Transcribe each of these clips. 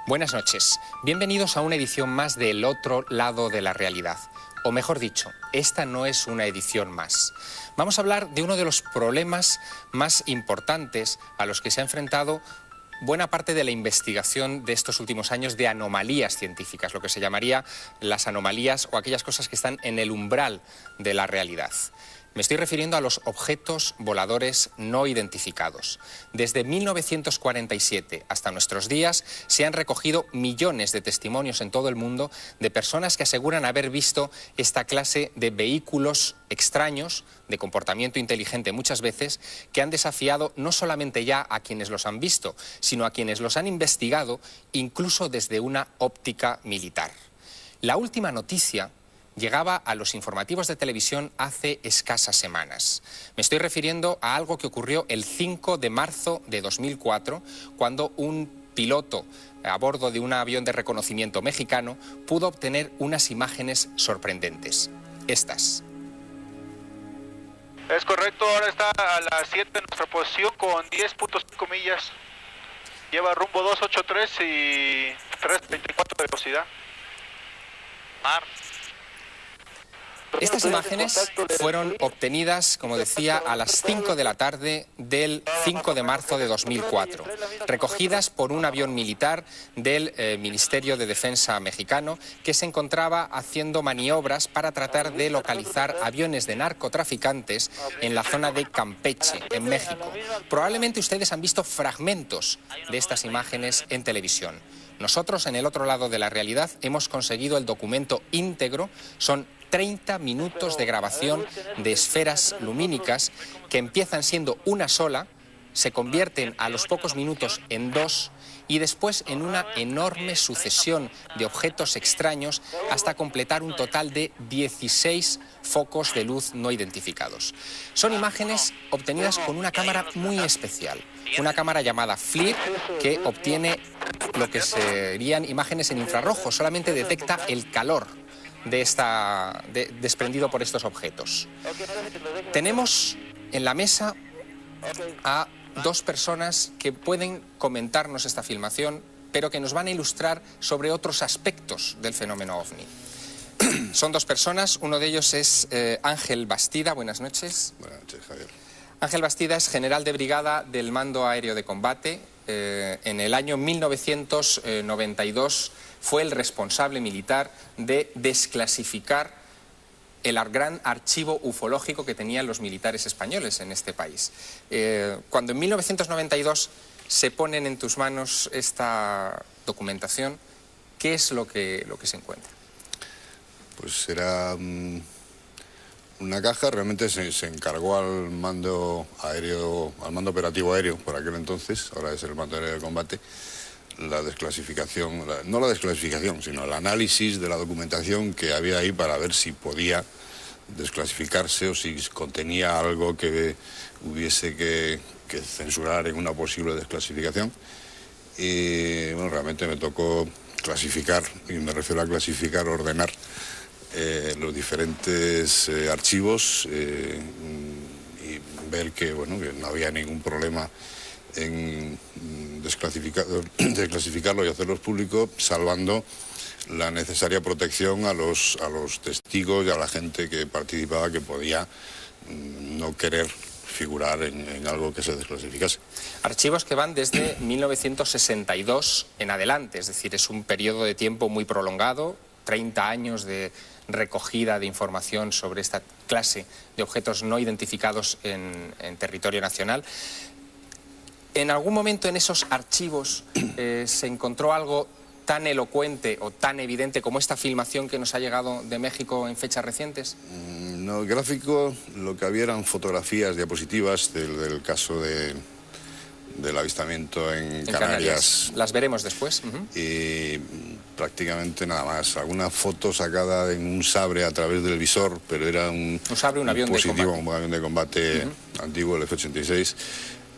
Buenas noches. Bienvenidos a una edición más de El otro lado de la realidad. O mejor dicho, esta no es una edición más. Vamos a hablar de uno de los problemas más importantes a los que se ha enfrentado buena parte de la investigación de estos últimos años de anomalías científicas, lo que se llamaría las anomalías o aquellas cosas que están en el umbral de la realidad. Me estoy refiriendo a los objetos voladores no identificados. Desde 1947 hasta nuestros días se han recogido millones de testimonios en todo el mundo de personas que aseguran haber visto esta clase de vehículos extraños, de comportamiento inteligente muchas veces, que han desafiado no solamente ya a quienes los han visto, sino a quienes los han investigado, incluso desde una óptica militar. La última noticia llegaba a los informativos de televisión hace escasas semanas. Me estoy refiriendo a algo que ocurrió el 5 de marzo de 2004, cuando un piloto a bordo de un avión de reconocimiento mexicano pudo obtener unas imágenes sorprendentes. Estas. Es correcto, ahora está a las 7 en nuestra posición con 10.5 millas. Lleva rumbo 283 y 324 de velocidad. Mar. Estas imágenes fueron obtenidas, como decía, a las 5 de la tarde del 5 de marzo de 2004, recogidas por un avión militar del Ministerio de Defensa mexicano que se encontraba haciendo maniobras para tratar de localizar aviones de narcotraficantes en la zona de Campeche, en México. Probablemente ustedes han visto fragmentos de estas imágenes en televisión. Nosotros, en el otro lado de la realidad, hemos conseguido el documento íntegro. Son 30 minutos de grabación de esferas lumínicas que empiezan siendo una sola, se convierten a los pocos minutos en dos y después en una enorme sucesión de objetos extraños hasta completar un total de 16 focos de luz no identificados. Son imágenes obtenidas con una cámara muy especial, una cámara llamada FLIR, que obtiene lo que serían imágenes en infrarrojo, solamente detecta el calor desprendido por estos objetos. Tenemos en la mesa a dos personas que pueden comentarnos esta filmación, pero que nos van a ilustrar sobre otros aspectos del fenómeno OVNI. Son dos personas, uno de ellos es Ángel Bastida. Buenas noches. Buenas noches, Javier. Ángel Bastida es general de brigada del Mando Aéreo de Combate. En el año 1992 fue el responsable militar de desclasificar el gran archivo ufológico que tenían los militares españoles en este país. Cuando en 1992 se ponen en tus manos esta documentación, ¿qué es lo que se encuentra? Pues era una caja, realmente se encargó al mando aéreo, al mando operativo aéreo por aquel entonces, ahora es el Mando Aéreo de Combate, la desclasificación, no la desclasificación, sino el análisis de la documentación que había ahí para ver si podía desclasificarse o si contenía algo que hubiese que censurar en una posible desclasificación. Y bueno, realmente me tocó clasificar, y me refiero a clasificar, ordenar los diferentes archivos y ver que, bueno, que no había ningún problema en desclasificarlo y hacerlos públicos, salvando la necesaria protección a los testigos y a la gente que participaba, que podía no querer figurar en algo que se desclasificase. Archivos que van desde 1962 en adelante, es decir, es un periodo de tiempo muy prolongado, 30 años de recogida de información sobre esta clase de objetos no identificados en territorio nacional. ¿En algún momento en esos archivos se encontró algo tan elocuente o tan evidente como esta filmación que nos ha llegado de México en fechas recientes? No, el gráfico, lo que había eran fotografías, diapositivas del caso del avistamiento en Canarias. Las veremos después. Y prácticamente nada más. Alguna foto sacada en un sabre a través del visor, pero era un avión positivo, de combate. Un avión de combate antiguo, el F-86.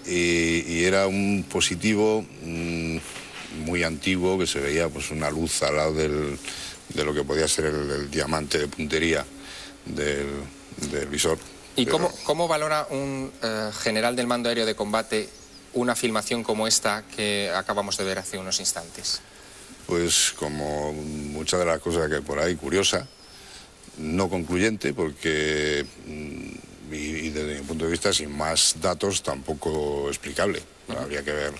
Y era un positivo muy antiguo, que se veía pues una luz al lado de lo que podía ser el diamante de puntería del visor. ¿Y cómo valora un general del Mando Aéreo de Combate una filmación como esta que acabamos de ver hace unos instantes? pues como muchas de las cosas que hay por ahí, curiosa, no concluyente, porque, y desde mi punto de vista, sin más datos, tampoco explicable. Habría que ver.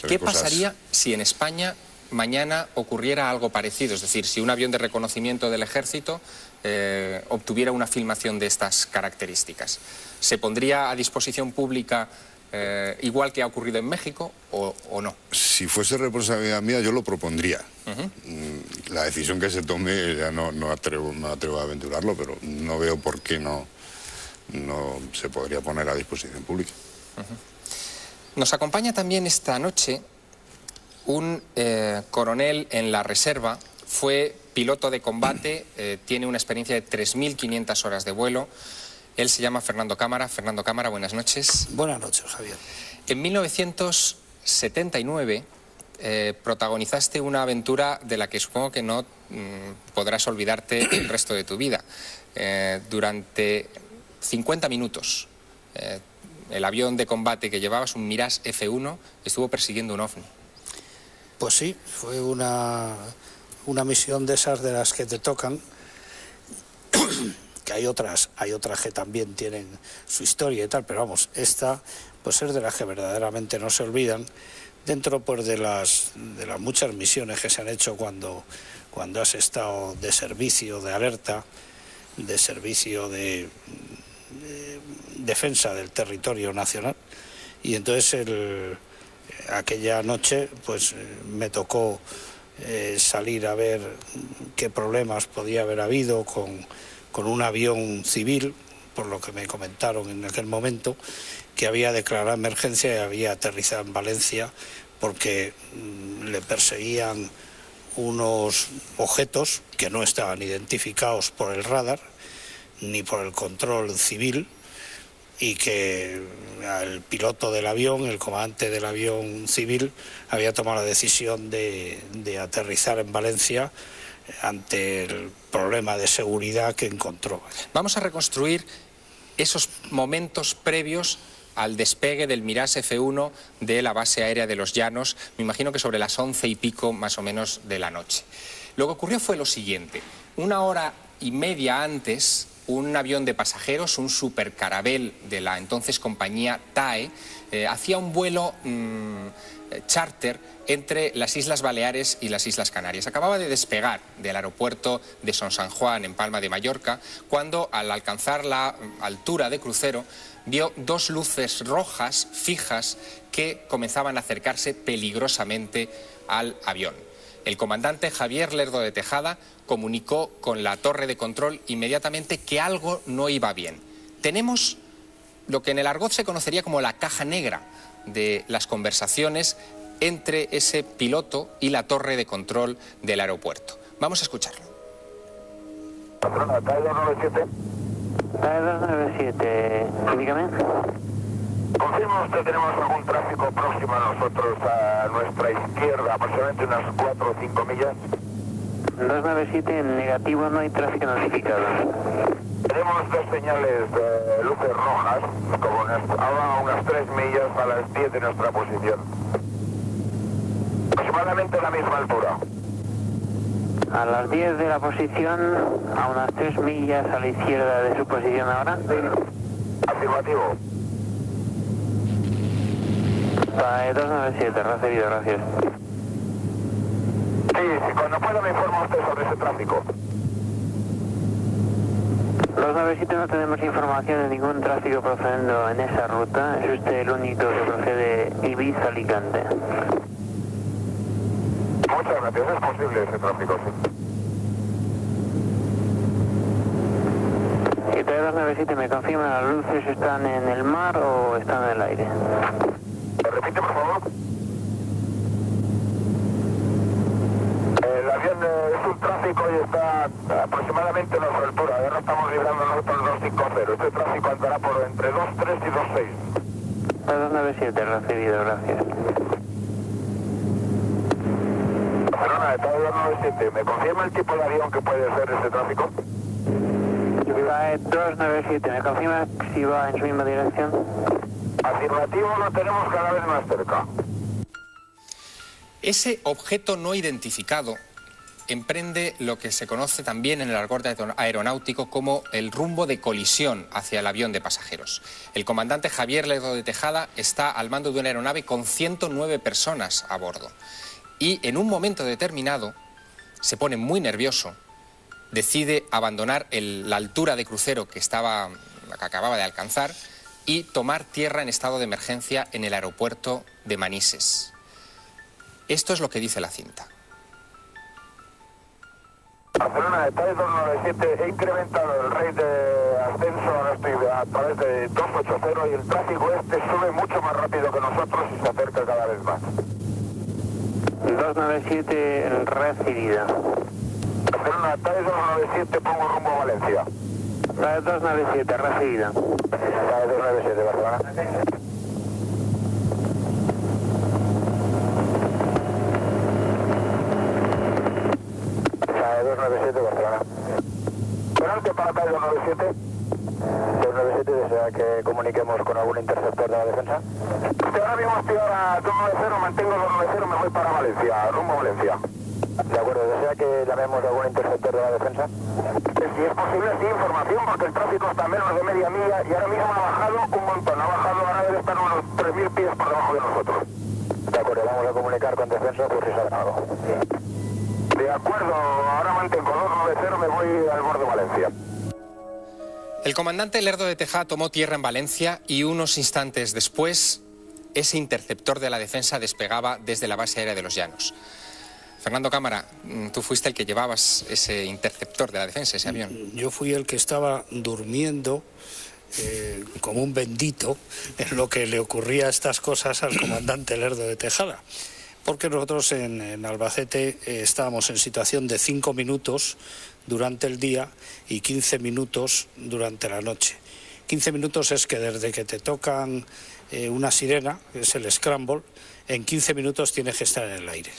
¿Qué pasaría si en España mañana ocurriera algo parecido? Es decir, si un avión de reconocimiento del ejército obtuviera una filmación de estas características. ¿Se pondría a disposición pública igual que ha ocurrido en México o no? Si fuese responsabilidad mía, yo lo propondría. La decisión que se tome, ya no me atrevo a aventurarlo, pero no veo por qué no se podría poner a disposición pública. Nos acompaña también esta noche un coronel en la reserva, fue piloto de combate, tiene una experiencia de 3.500 horas de vuelo. Él se llama Fernando Cámara. Fernando Cámara, buenas noches. Buenas noches, Javier. En 1979 protagonizaste una aventura de la que supongo que no podrás olvidarte el resto de tu vida. Durante 50 minutos el avión de combate que llevabas, un Mirage F1, estuvo persiguiendo un OVNI. Pues sí, fue una misión de esas de las que te tocan, que hay otras que también tienen su historia y tal, pero vamos, esta pues es de las que verdaderamente no se olvidan, dentro pues de las muchas misiones que se han hecho cuando has estado de servicio, de alerta, de servicio de defensa del territorio nacional. Y entonces aquella noche pues me tocó salir a ver qué problemas podía haber habido con un avión civil, por lo que me comentaron en aquel momento, que había declarado emergencia y había aterrizado en Valencia porque le perseguían unos objetos que no estaban identificados por el radar ni por el control civil, y que el piloto del avión, el comandante del avión civil, había tomado la decisión de aterrizar en Valencia ante el problema de seguridad que encontró. Vamos a reconstruir esos momentos previos al despegue del Mirage F1 de la base aérea de Los Llanos, me imagino que sobre las 11 y pico más o menos de la noche. Lo que ocurrió fue lo siguiente: 1 hora y media antes, un avión de pasajeros, un supercarabel de la entonces compañía TAE, hacía un vuelo charter entre las Islas Baleares y las Islas Canarias. Acababa de despegar del aeropuerto de Son San Juan, en Palma de Mallorca, cuando al alcanzar la altura de crucero vio 2 luces rojas fijas que comenzaban a acercarse peligrosamente al avión. El comandante Javier Lerdo de Tejada comunicó con la torre de control inmediatamente que algo no iba bien. Tenemos lo que en el argot se conocería como la caja negra de las conversaciones entre ese piloto y la torre de control del aeropuerto. Vamos a escucharlo. Patrona, TAE 297. TAE 297, dígame. ¿Confirma usted que tenemos algún tráfico próximo a nosotros, a nuestra izquierda, aproximadamente unas 4 o 5 millas? 297, en negativo, no hay tráfico notificado. Tenemos 2 señales de luces rojas, como a unas 3 millas a las 10 de nuestra posición. Aproximadamente a la misma altura. A las 10 de la posición, a unas 3 millas a la izquierda de su posición ahora. Afirmativo. TAE 297, recibido, gracias. Sí, cuando pueda me informa usted sobre ese tráfico. 297, no tenemos información de ningún tráfico procediendo en esa ruta. Es usted el único que procede Ibiza-Alicante. Muchas gracias, es posible ese tráfico, sí. Si TAE 297 me confirma, ¿las luces están en el mar o están en el aire? ¿Me repite, por favor? El avión es un tráfico y está aproximadamente a nuestra altura. Ahora estamos librando nosotros 250. Este tráfico andará por entre 23 y 26. TAE 297, recibido, gracias. Barcelona, de TAE 297, ¿me confirma el tipo de avión que puede ser ese tráfico? TAE 297, ¿me confirma si va en su misma dirección? Afirmativo, lo tenemos cada vez más cerca. Ese objeto no identificado emprende lo que se conoce también en el argot aeronáutico como el rumbo de colisión hacia el avión de pasajeros. El comandante Javier Lerdo de Tejada está al mando de una aeronave con 109 personas a bordo. Y en un momento determinado se pone muy nervioso, decide abandonar la altura de crucero que acababa de alcanzar y tomar tierra en estado de emergencia en el aeropuerto de Manises. Esto es lo que dice la cinta. Barcelona, detalle 297, he incrementado el rate de ascenso, ahora estoy a través de 280 y el tráfico sube mucho más rápido que nosotros y se acerca cada vez más. 297 recibida. Barcelona, detalle 297, pongo rumbo a Valencia. 297 recibida. Detalle 297, Barcelona. Detalle 297, Barcelona. Delante para calle 297. 297 desea que comuniquemos con algún interceptor de la defensa. Ahora mismo estoy a 290, mantengo 290, me voy para Valencia, rumbo a Valencia. De acuerdo, ¿desea que llamemos a algún interceptor de la defensa? Si es posible, sí, información, porque el tráfico está a menos de media milla y ahora mismo ha bajado un montón, ha bajado, ahora debe estar unos 3.000 pies por debajo de nosotros. De acuerdo, vamos a comunicar con defensa por si sale algo. De acuerdo, ahora mantengo 290, me voy al borde de Valencia. El comandante Lerdo de Tejada tomó tierra en Valencia y unos instantes después ese interceptor de la defensa despegaba desde la base aérea de Los Llanos. Fernando Cámara, tú fuiste el que llevabas ese interceptor de la defensa, ese avión. Yo fui el que estaba durmiendo como un bendito en lo que le ocurría estas cosas al comandante Lerdo de Tejada. Porque nosotros en Albacete estábamos en situación de 5 minutos durante el día y 15 minutos durante la noche. 15 minutos es que desde que te tocan una sirena, que es el scramble, en 15 minutos tienes que estar en el aire.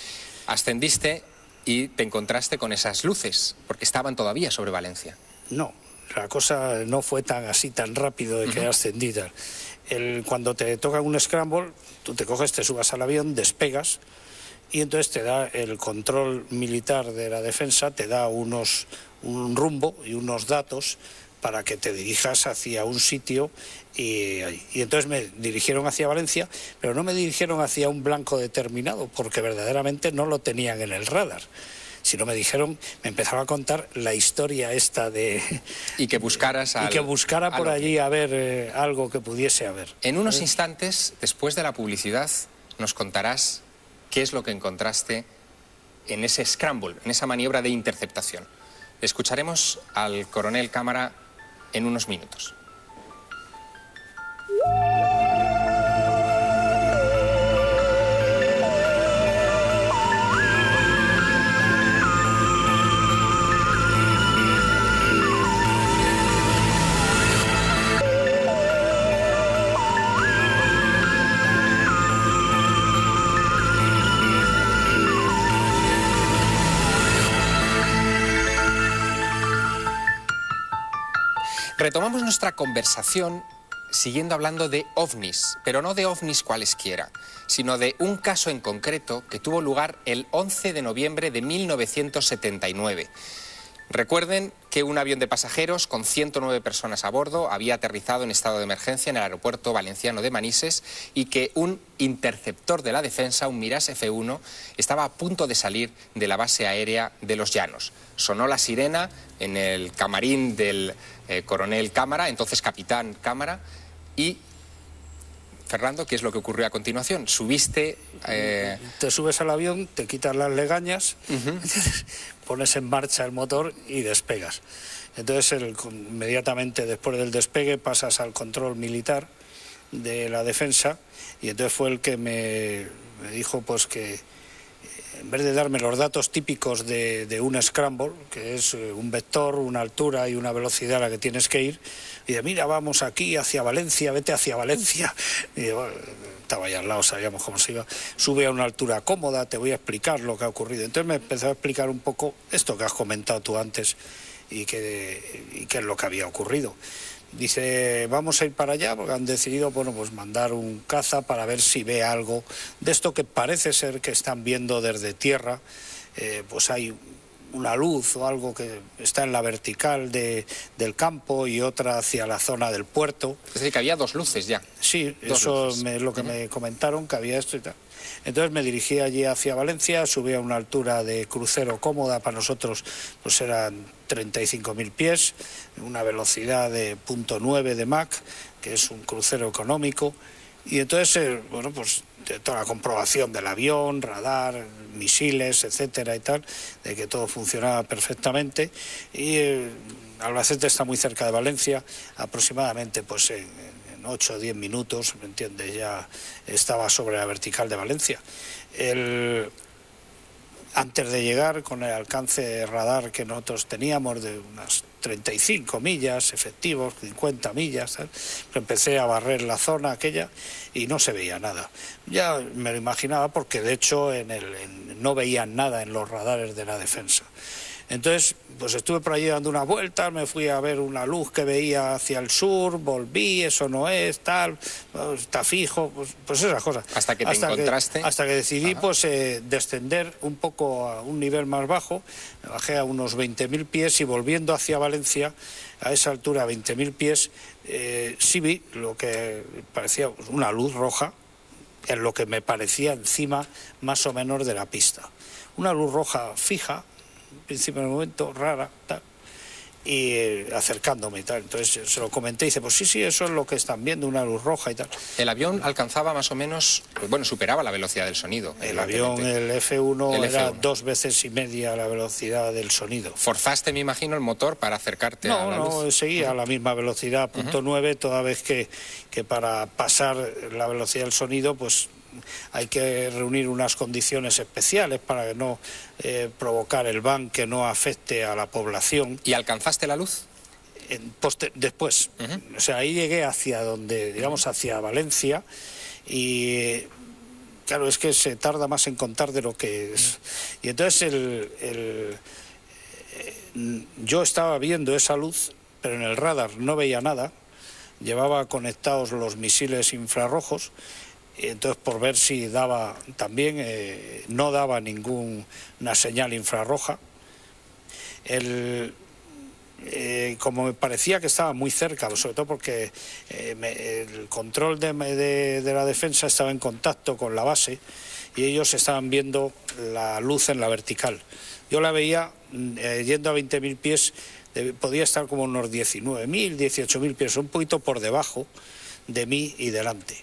Ascendiste y te encontraste con esas luces, porque estaban todavía sobre Valencia. No, la cosa no fue tan rápido de que ascendidas. Cuando te toca un scramble, tú te coges, te subas al avión, despegas y entonces te da el control militar de la defensa, te da un rumbo y unos datos para que te dirijas hacia un sitio y entonces me dirigieron hacia Valencia, pero no me dirigieron hacia un blanco determinado porque verdaderamente no lo tenían en el radar. Sino me empezaron a contar la historia esta de... Y que buscaras y que buscara por allí a ver algo que pudiese haber. En unos instantes, después de la publicidad, nos contarás qué es lo que encontraste en ese scramble, en esa maniobra de interceptación. Escucharemos al coronel Cámara en unos minutos. Retomamos nuestra conversación siguiendo hablando de ovnis, pero no de ovnis cualesquiera, sino de un caso en concreto que tuvo lugar el 11 de noviembre de 1979. Recuerden que un avión de pasajeros con 109 personas a bordo había aterrizado en estado de emergencia en el aeropuerto valenciano de Manises y que un interceptor de la defensa, un Mirage F1, estaba a punto de salir de la base aérea de Los Llanos. Sonó la sirena en el camarín del coronel Cámara, entonces capitán Cámara, y... Fernando, ¿qué es lo que ocurrió a continuación? Subiste... Te subes al avión, te quitas las legañas, pones en marcha el motor y despegas. Entonces, inmediatamente después del despegue pasas al control militar de la defensa y entonces fue el que me dijo pues que en vez de darme los datos típicos de un scramble, que es un vector, una altura y una velocidad a la que tienes que ir, y de mira, vamos aquí hacia Valencia, vete hacia Valencia. Y digo, estaba ahí al lado, sabíamos cómo se iba. Sube a una altura cómoda, te voy a explicar lo que ha ocurrido. Entonces me empezó a explicar un poco esto que has comentado tú antes y qué es lo que había ocurrido. Dice, vamos a ir para allá porque han decidido, bueno, pues mandar un caza para ver si ve algo de esto que parece ser que están viendo desde tierra. Pues hay una luz o algo que está en la vertical del campo y otra hacia la zona del puerto. Es decir, que había dos luces ya. Sí, Dos eso luces. es lo que me comentaron, que había esto y tal. Entonces me dirigí allí hacia Valencia, subí a una altura de crucero cómoda, para nosotros pues eran 35.000 pies, una velocidad de 0.9 de Mach, que es un crucero económico, y entonces, bueno, pues de toda la comprobación del avión, radar, misiles, etcétera y tal, de que todo funcionaba perfectamente, y Albacete está muy cerca de Valencia, aproximadamente pues en 8 o 10 minutos, ¿me entiendes? Ya estaba sobre la vertical de Valencia. Antes de llegar, con el alcance de radar que nosotros teníamos de unas 35 millas efectivos, 50 millas, ¿sabes? Empecé a barrer la zona aquella y no se veía nada. Ya me lo imaginaba porque de hecho no veían nada en los radares de la defensa. Entonces, pues estuve por allí dando una vuelta, me fui a ver una luz que veía hacia el sur, volví, eso no es, tal, está fijo, pues esas cosas. Hasta que te encontraste. Hasta que decidí, pues, descender un poco a un nivel más bajo, me bajé a unos 20.000 pies y volviendo hacia Valencia, a esa altura, 20.000 pies, sí vi lo que parecía una luz roja, en lo que me parecía encima más o menos de la pista. Una luz roja fija, en principio, en el momento, rara, tal, y acercándome y tal. Entonces se lo comenté y dice, pues sí, eso es lo que están viendo, una luz roja y tal. El avión alcanzaba más o menos, bueno, superaba la velocidad del sonido. El avión, el F1, era 2 veces y media la velocidad del sonido. ¿Forzaste, me imagino, el motor para acercarte a la luz? No, seguía a la misma velocidad, 0.9, toda vez que para pasar la velocidad del sonido, pues hay que reunir unas condiciones especiales para no provocar el ban que no afecte a la población. ¿Y alcanzaste la luz? Después, o sea, ahí llegué hacia donde, digamos, hacia Valencia, y claro, es que se tarda más en contar de lo que es. Y entonces yo estaba viendo esa luz, pero en el radar no veía nada, llevaba conectados los misiles infrarrojos. Entonces, por ver si daba también, no daba ninguna señal infrarroja. Como me parecía que estaba muy cerca, sobre todo porque el control de la defensa estaba en contacto con la base y ellos estaban viendo la luz en la vertical. Yo la veía yendo a 20.000 pies, podía estar como unos 19.000, 18.000 pies, un poquito por debajo de mí y delante.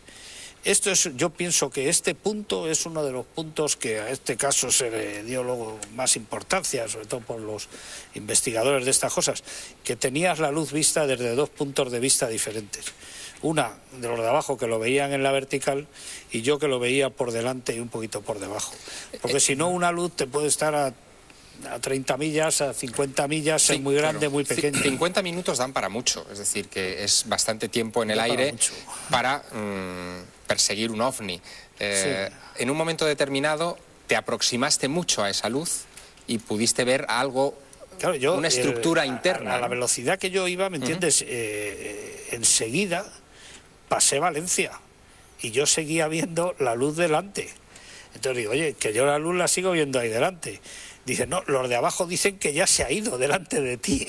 Yo pienso que este punto es uno de los puntos que a este caso se le dio luego más importancia, sobre todo por los investigadores de estas cosas, que tenías la luz vista desde 2 puntos de vista diferentes. Una de los de abajo, que lo veían en la vertical, y yo que lo veía por delante y un poquito por debajo. Porque si no, una luz te puede estar a 30 millas, a 50 millas, sí, es muy grande, claro, muy pequeño. 50 minutos dan para mucho, es decir, que es bastante tiempo en el aire para perseguir un ovni. Sí. En un momento determinado te aproximaste mucho a esa luz y pudiste ver algo, claro, una estructura interna. A la velocidad que yo iba, ¿me entiendes? Enseguida pasé Valencia y yo seguía viendo la luz delante. Entonces digo, oye, que yo la luz la sigo viendo ahí delante. Dice, no, los de abajo dicen que ya se ha ido delante de ti,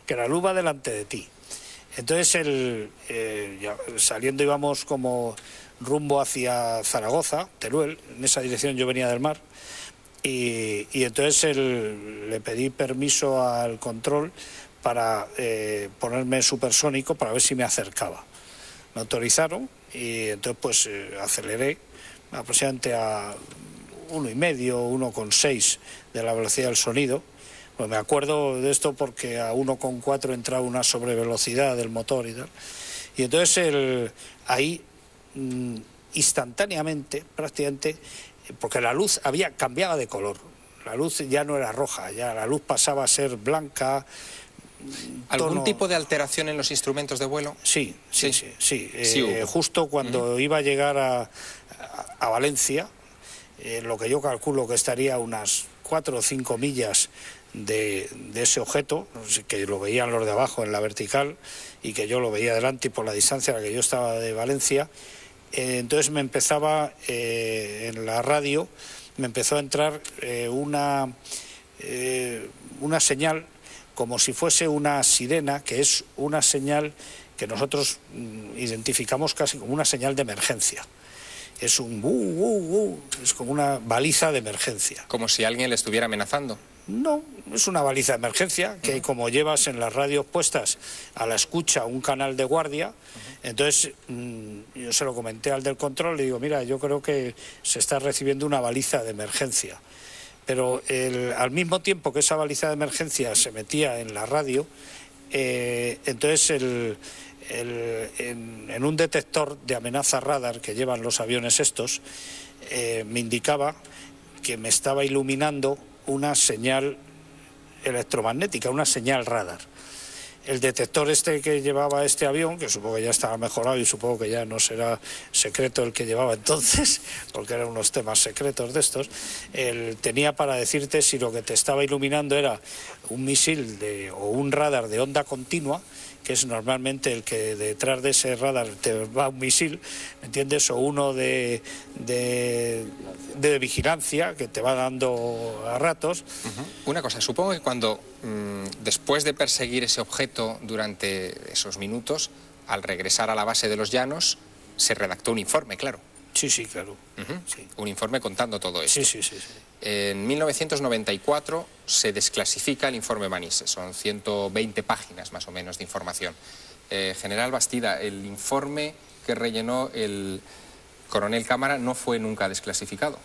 que la luz va delante de ti. Entonces, ya saliendo íbamos como rumbo hacia Zaragoza, Teruel, en esa dirección yo venía del mar, y entonces le pedí permiso al control para ponerme supersónico para ver si me acercaba. Me autorizaron y entonces pues aceleré aproximadamente a 1,5, 1,6 de la velocidad del sonido. Pues me acuerdo de esto porque a 1,4 entraba una sobrevelocidad del motor y tal. Y entonces ahí instantáneamente, prácticamente, porque la luz cambiaba de color. La luz ya no era roja, ya la luz pasaba a ser blanca. ¿Algún tipo de alteración en los instrumentos de vuelo? Sí. Justo cuando iba a llegar a Valencia, lo que yo calculo que estaría unas 4 o 5 millas de ese objeto, que lo veían los de abajo en la vertical y que yo lo veía delante y por la distancia a la que yo estaba de Valencia. Entonces me empezaba en la radio, me empezó a entrar una señal como si fuese una sirena, que es una señal que nosotros identificamos casi como una señal de emergencia. Es un es como una baliza de emergencia. Como si alguien le estuviera amenazando. No, es una baliza de emergencia que como llevas en las radios puestas a la escucha un canal de guardia, entonces yo se lo comenté al del control, le digo, mira, yo creo que se está recibiendo una baliza de emergencia. Pero al mismo tiempo que esa baliza de emergencia se metía en la radio, entonces en un detector de amenaza radar que llevan los aviones estos, me indicaba que me estaba iluminando una señal electromagnética, una señal radar. El detector este que llevaba este avión, que supongo que ya estaba mejorado y supongo que ya no será secreto el que llevaba entonces, porque eran unos temas secretos de estos, tenía para decirte si lo que te estaba iluminando era un misil o un radar de onda continua, que es normalmente el que detrás de ese radar te va un misil, ¿me entiendes? O uno de vigilancia que te va dando a ratos. Una cosa, supongo que cuando después de perseguir ese objeto durante esos minutos, al regresar a la base de los Llanos, se redactó un informe, claro. Sí, claro. Sí. Un informe contando todo esto. Sí. En 1994 se desclasifica el informe Manises, son 120 páginas más o menos de información. General Bastida, el informe que rellenó el coronel Cámara no fue nunca desclasificado.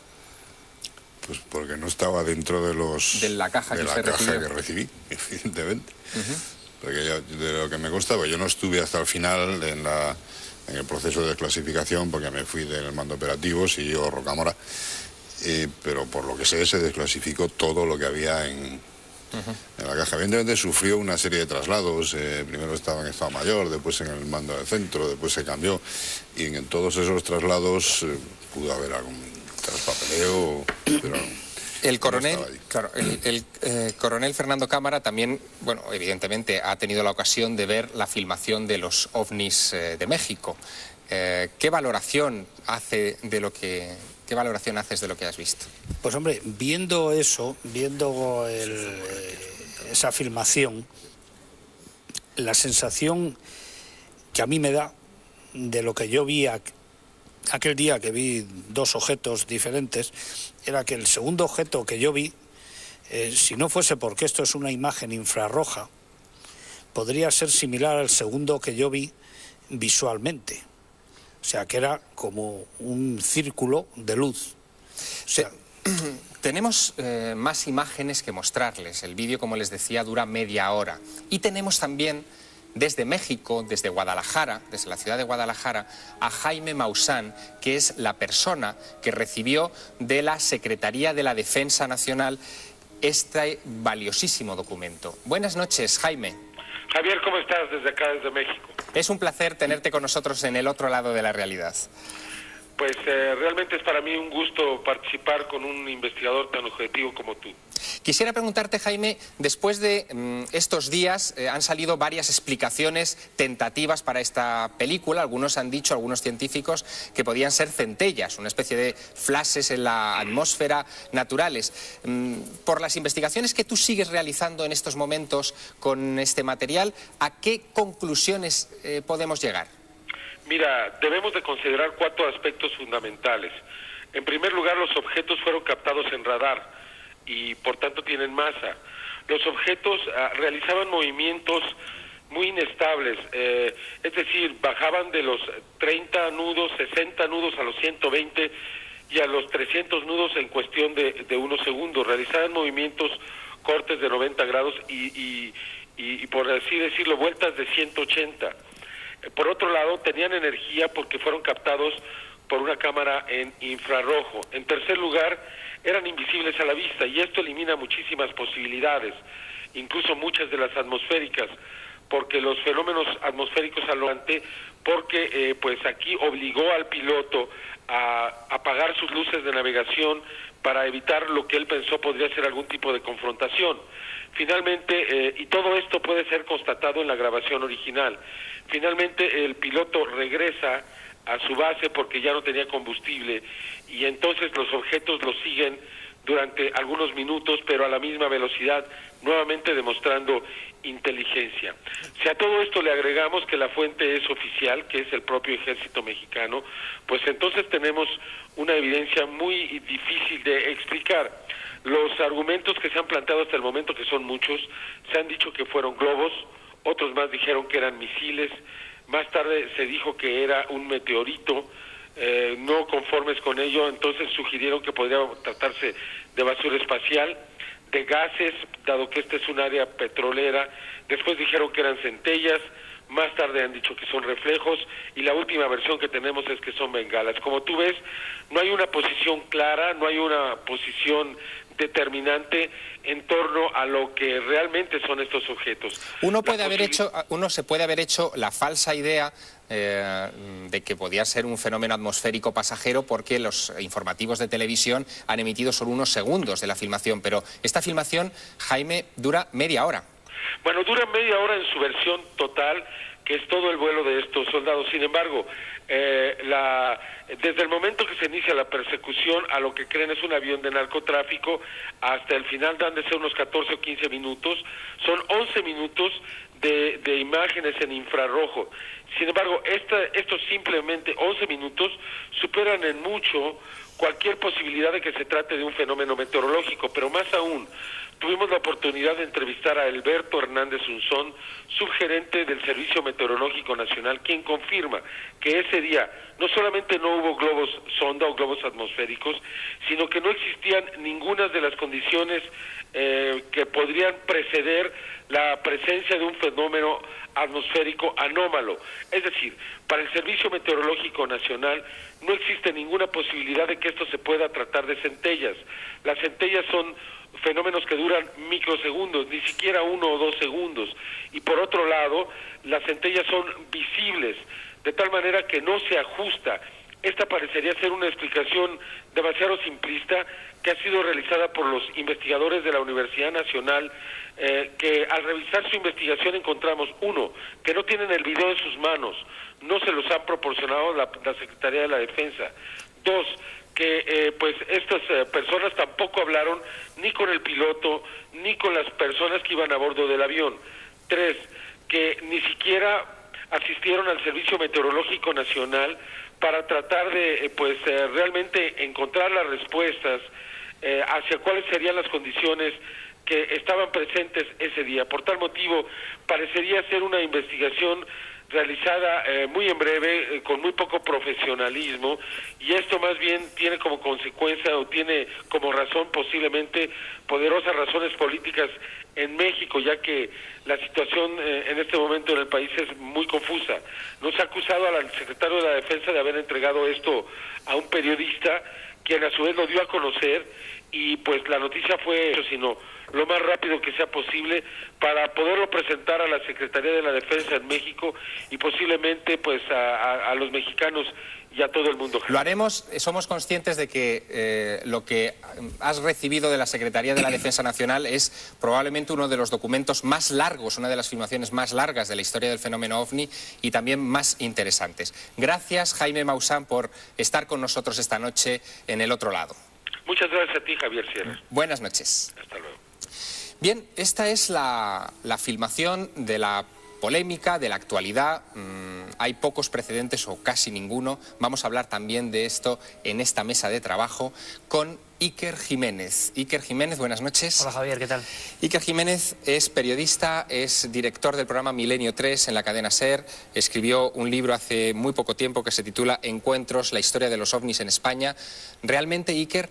Pues porque no estaba dentro de la caja que recibí, evidentemente. Porque de lo que me consta, pues yo no estuve hasta el final en el proceso de desclasificación, porque me fui del mando operativo, siguió Rocamora, pero por lo que sé se desclasificó todo lo que había en la caja. Evidentemente sufrió una serie de traslados, primero estaba en Estado Mayor, después en el mando del centro, después se cambió, y en todos esos traslados pudo haber algún traspapeleo, pero... El coronel, claro, el coronel Fernando Cámara también, bueno, evidentemente ha tenido la ocasión de ver la filmación de los ovnis de México. ¿Qué valoración haces de lo que has visto? Pues hombre, viendo eso, viendo esa filmación, la sensación que a mí me da de lo que yo vi aquel día, que vi dos objetos diferentes, era que el segundo objeto que yo vi, si no fuese porque esto es una imagen infrarroja, podría ser similar al segundo que yo vi visualmente. O sea, que era como un círculo de luz. O sea, tenemos más imágenes que mostrarles. El vídeo, como les decía, dura media hora. Y tenemos también desde México, desde Guadalajara, desde la ciudad de Guadalajara, a Jaime Maussan, que es la persona que recibió de la Secretaría de la Defensa Nacional este valiosísimo documento. Buenas noches, Jaime. Javier, ¿cómo estás? Desde acá, desde México. Es un placer tenerte con nosotros en el otro lado de la realidad. Pues realmente es para mí un gusto participar con un investigador tan objetivo como tú. Quisiera preguntarte, Jaime, después de estos días han salido varias explicaciones tentativas para esta película. Algunos han dicho, algunos científicos, que podían ser centellas, una especie de flashes en la atmósfera naturales. Por las investigaciones que tú sigues realizando en estos momentos con este material, ¿a qué conclusiones podemos llegar? Mira, debemos de considerar 4 aspectos fundamentales. En primer lugar, los objetos fueron captados en radar y por tanto tienen masa. Los objetos realizaban movimientos muy inestables, es decir, bajaban de los 30 nudos, 60 nudos a los 120 y a los 300 nudos en cuestión de unos segundos. Realizaban movimientos cortes de 90 grados y por así decirlo, vueltas de 180. Por otro lado, tenían energía porque fueron captados por una cámara en infrarrojo. En tercer lugar, eran invisibles a la vista y esto elimina muchísimas posibilidades, incluso muchas de las atmosféricas, porque los fenómenos atmosféricos al volante, porque pues aquí obligó al piloto a apagar sus luces de navegación para evitar lo que él pensó podría ser algún tipo de confrontación. Finalmente, y todo esto puede ser constatado en la grabación original, finalmente el piloto regresa a su base porque ya no tenía combustible y entonces los objetos lo siguen durante algunos minutos, pero a la misma velocidad, nuevamente demostrando inteligencia. Si a todo esto le agregamos que la fuente es oficial, que es el propio ejército mexicano, pues entonces tenemos una evidencia muy difícil de explicar. Los argumentos que se han planteado hasta el momento, que son muchos, se han dicho que fueron globos, otros más dijeron que eran misiles, más tarde se dijo que era un meteorito. No conformes con ello, entonces sugirieron que podría tratarse de basura espacial, de gases, dado que este es un área petrolera. Después dijeron que eran centellas, más tarde han dicho que son reflejos, y la última versión que tenemos es que son bengalas. Como tú ves, no hay una posición clara, no hay una posición determinante en torno a lo que realmente son estos objetos. Uno se puede haber hecho la falsa idea de que podía ser un fenómeno atmosférico pasajero porque los informativos de televisión han emitido solo unos segundos de la filmación, pero esta filmación, Jaime, dura media hora. Bueno, dura media hora en su versión total, que es todo el vuelo de estos soldados. Sin embargo, desde el momento que se inicia la persecución a lo que creen es un avión de narcotráfico, hasta el final dan de ser unos 14 o 15 minutos, son 11 minutos de imágenes en infrarrojo. Sin embargo, estos simplemente 11 minutos superan en mucho cualquier posibilidad de que se trate de un fenómeno meteorológico, pero más aún, tuvimos la oportunidad de entrevistar a Alberto Hernández Unzón, subgerente del Servicio Meteorológico Nacional, quien confirma que ese día no solamente no hubo globos sonda o globos atmosféricos, sino que no existían ninguna de las condiciones que podrían preceder la presencia de un fenómeno atmosférico anómalo. Es decir, para el Servicio Meteorológico Nacional no existe ninguna posibilidad de que esto se pueda tratar de centellas. Las centellas son fenómenos que duran microsegundos, ni siquiera 1 o 2 segundos. Y por otro lado, las centellas son visibles, de tal manera que no se ajusta. Esta parecería ser una explicación demasiado simplista que ha sido realizada por los investigadores de la Universidad Nacional, que al revisar su investigación encontramos, uno, que no tienen el video en sus manos, no se los ha proporcionado la Secretaría de la Defensa. Dos, que pues estas personas tampoco hablaron ni con el piloto ni con las personas que iban a bordo del avión. Tres, que ni siquiera asistieron al Servicio Meteorológico Nacional para tratar de realmente encontrar las respuestas hacia cuáles serían las condiciones que estaban presentes ese día. Por tal motivo, parecería ser una investigación realizada muy en breve, con muy poco profesionalismo, y esto más bien tiene como consecuencia o tiene como razón posiblemente poderosas razones políticas en México, ya que la situación en este momento en el país es muy confusa. Nos ha acusado al secretario de la Defensa de haber entregado esto a un periodista, quien a su vez lo dio a conocer, y pues la noticia fue eso, sino lo más rápido que sea posible para poderlo presentar a la Secretaría de la Defensa en México y posiblemente pues a los mexicanos y a todo el mundo. Lo haremos, somos conscientes de que lo que has recibido de la Secretaría de la Defensa Nacional es probablemente uno de los documentos más largos, una de las filmaciones más largas de la historia del fenómeno OVNI y también más interesantes. Gracias, Jaime Maussan, por estar con nosotros esta noche en El Otro Lado. Muchas gracias a ti, Javier Sierra. Buenas noches. Hasta luego. Bien, esta es la filmación de la polémica, de la actualidad. Hay pocos precedentes o casi ninguno. Vamos a hablar también de esto en esta mesa de trabajo con Iker Jiménez. Iker Jiménez, buenas noches. Hola Javier, ¿qué tal? Iker Jiménez es periodista, es director del programa Milenio 3 en la cadena SER. Escribió un libro hace muy poco tiempo que se titula Encuentros, la historia de los ovnis en España. Realmente, Iker,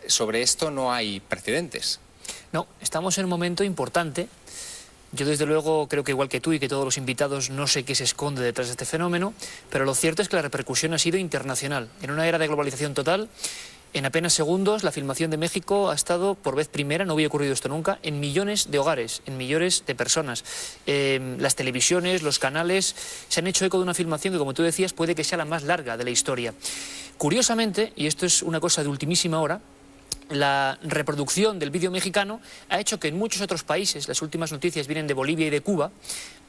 sobre esto no hay precedentes. No, estamos en un momento importante. Yo desde luego creo que igual que tú y que todos los invitados no sé qué se esconde detrás de este fenómeno, pero lo cierto es que la repercusión ha sido internacional. En una era de globalización total, En apenas segundos, la filmación de México ha estado, por vez primera, no había ocurrido esto nunca, en millones de hogares, en millones de personas. Las televisiones, los canales, se han hecho eco de una filmación que, como tú decías, puede que sea la más larga de la historia. Curiosamente, y esto es una cosa de ultimísima hora, la reproducción del vídeo mexicano ha hecho que en muchos otros países, las últimas noticias vienen de Bolivia y de Cuba,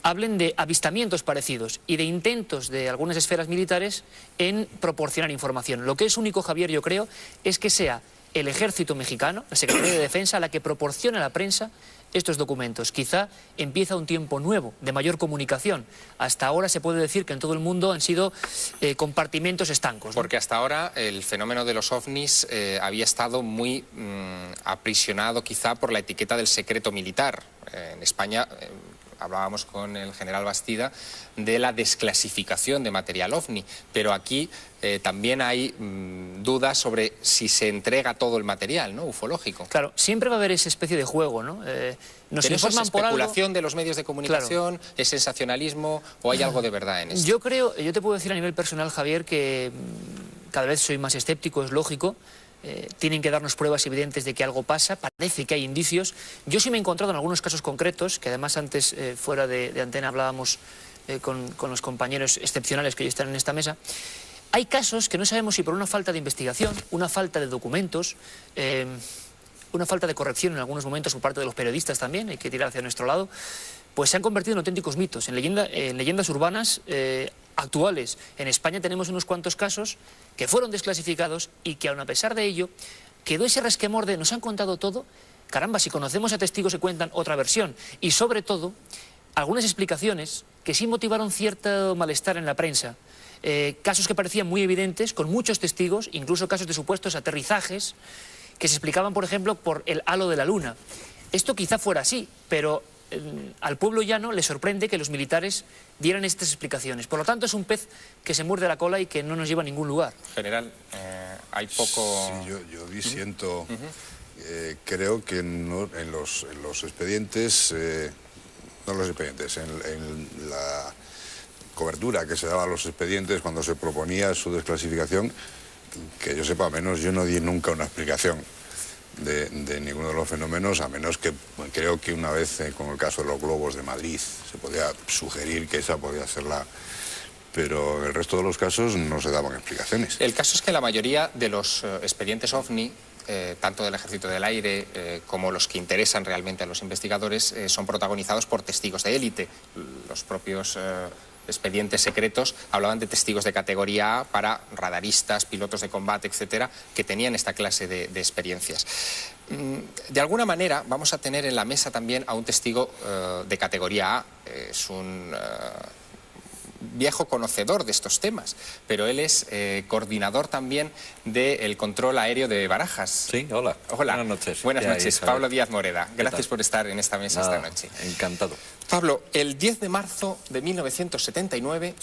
hablen de avistamientos parecidos y de intentos de algunas esferas militares en proporcionar información. Lo que es único, Javier, yo creo, es que sea el ejército mexicano, la Secretaría de Defensa, la que proporciona a la prensa estos documentos. Quizá empieza un tiempo nuevo de mayor comunicación. Hasta ahora se puede decir que en todo el mundo han sido compartimentos estancos, ¿no? Porque hasta ahora el fenómeno de los ovnis había estado muy aprisionado quizá por la etiqueta del secreto militar. En España hablábamos con el general Bastida de la desclasificación de material ovni, pero aquí también hay dudas sobre si se entrega todo el material, ¿no?, ufológico. Claro, siempre va a haber esa especie de juego, ¿no? Nos ¿Pero eso es informan por algo. especulación de los medios de comunicación, claro, es sensacionalismo o hay algo de verdad en esto? Yo creo, yo te puedo decir a nivel personal, Javier, que cada vez soy más escéptico, es lógico. Tienen que darnos pruebas evidentes de que algo pasa, parece que hay indicios. Yo sí me he encontrado en algunos casos concretos, que además antes fuera de antena hablábamos con los compañeros excepcionales que hoy están en esta mesa. Hay casos que no sabemos si por una falta de investigación, una falta de documentos, una falta de corrección en algunos momentos por parte de los periodistas también, hay que tirar hacia nuestro lado, pues se han convertido en auténticos mitos, en leyendas urbanas actuales. En España tenemos unos cuantos casos que fueron desclasificados y que aun a pesar de ello quedó ese resquemor de nos han contado todo, caramba, si conocemos a testigos que cuentan otra versión, y sobre todo algunas explicaciones que sí motivaron cierto malestar en la prensa. Casos que parecían muy evidentes, con muchos testigos, incluso casos de supuestos aterrizajes que se explicaban, por ejemplo, por el halo de la luna. Esto quizá fuera así, pero al pueblo llano le sorprende que los militares dieran estas explicaciones. Por lo tanto, es un pez que se muerde la cola y que no nos lleva a ningún lugar. General, hay poco... Sí, yo disiento. Creo que no, en los expedientes, no los expedientes, en la cobertura que se daba a los expedientes cuando se proponía su desclasificación, que yo sepa, menos yo no di nunca una explicación de ninguno de los fenómenos, a menos que creo que una vez con el caso de los globos de Madrid se podía sugerir que esa podía ser la... Pero el resto de los casos no se daban explicaciones. El caso es que la mayoría de los expedientes OVNI, tanto del Ejército del Aire como los que interesan realmente a los investigadores, son protagonizados por testigos de élite. Los propios expedientes secretos hablaban de testigos de categoría A para radaristas, pilotos de combate, etcétera, que tenían esta clase de experiencias. De alguna manera vamos a tener en la mesa también a un testigo de categoría A. Es un viejo conocedor de estos temas, pero él es coordinador también del control aéreo de Barajas. Sí, hola. Hola. Buenas noches. Buenas noches, Pablo Díaz Moreda. Gracias por estar en esta mesa esta noche. Encantado. Pablo, el 10 de marzo de 1979